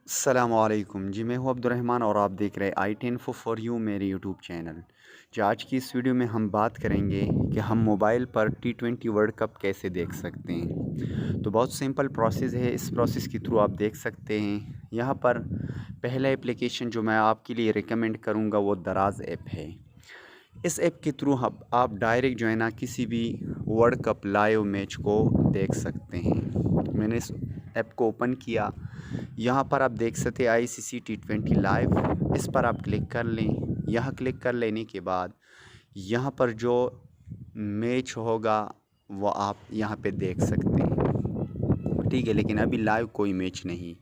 अस्सलामुअलैकुम जी, मैं हूं अब्दुर्रहमान और आप देख रहे हैं आई 10 फॉर यू मेरे यूट्यूब चैनल। जी, आज की इस वीडियो में हम बात करेंगे कि हम मोबाइल पर T20 वर्ल्ड कप कैसे देख सकते हैं। तो बहुत सिंपल प्रोसेस है, इस प्रोसेस के थ्रू आप देख सकते हैं। यहाँ पर पहला एप्लीकेशन जो मैं आपके लिए रिकमेंड करूँगा वो दराज ऐप है। इस ऐप के थ्रू आप डायरेक्ट जो है ना किसी भी वर्ल्ड कप लाइव मैच को देख सकते हैं। मैंने इस ऐप को ओपन किया। यहाँ पर आप देख सकते हैं ICC T20 लाइव, इस पर आप क्लिक कर लें। यहाँ क्लिक कर लेने के बाद यहाँ पर जो मैच होगा वो आप यहाँ पे देख सकते हैं, ठीक है। लेकिन अभी लाइव कोई मैच नहीं।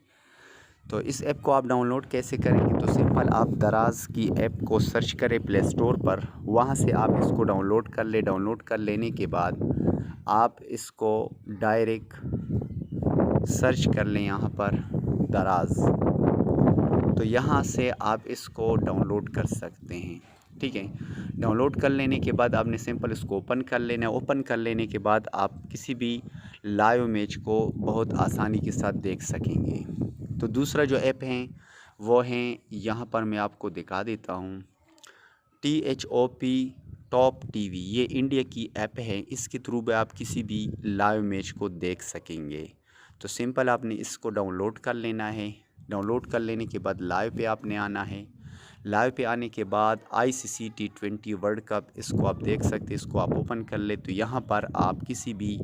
तो इस ऐप को आप डाउनलोड कैसे करेंगे? तो सिंपल आप दराज की ऐप को सर्च करें प्ले स्टोर पर, वहाँ से आप इसको डाउनलोड कर ले। डाउनलोड कर लेने के बाद आप इसको डायरेक्ट सर्च कर लें यहाँ पर दराज। तो यहाँ से आप इसको डाउनलोड कर सकते हैं, ठीक है। डाउनलोड कर लेने के बाद आपने सिंपल इसको ओपन कर लेना है। ओपन कर लेने के बाद आप किसी भी लाइव मैच को बहुत आसानी के साथ देख सकेंगे। तो दूसरा जो ऐप है वो है, यहाँ पर मैं आपको दिखा देता हूँ, THOP टॉप टीवी। ये इंडिया की ऐप है, इसके थ्रू भी आप किसी भी लाइव मैच को देख सकेंगे। तो सिंपल आपने इसको डाउनलोड कर लेना है। डाउनलोड कर लेने के बाद लाइव पे आपने आना है। लाइव पे आने के बाद ICC T20 वर्ल्ड कप, इसको आप देख सकते हैं। इसको आप ओपन कर ले तो यहाँ पर आप किसी भी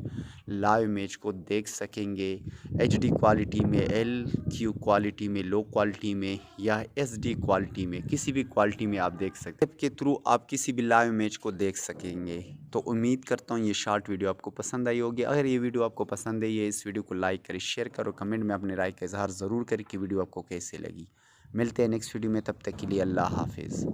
लाइव मैच को देख सकेंगे। HD क्वालिटी में, LQ क्वालिटी में, लो क्वालिटी में या SD क्वालिटी में, किसी भी क्वालिटी में आप देख सकते हैं। ऐप के थ्रू आप किसी भी लाइव मैच को देख सकेंगे। तो उम्मीद करता हूँ ये शॉर्ट वीडियो आपको पसंद आई होगी। अगर ये वीडियो आपको पसंद आई है, इस वीडियो को लाइक करें, शेयर करो, कमेंट में अपने राय का इजहार ज़रूर करें कि वीडियो आपको कैसे लगी। मिलते हैं नेक्स्ट वीडियो में, तब तक के लिए अल्लाह हाफिज़।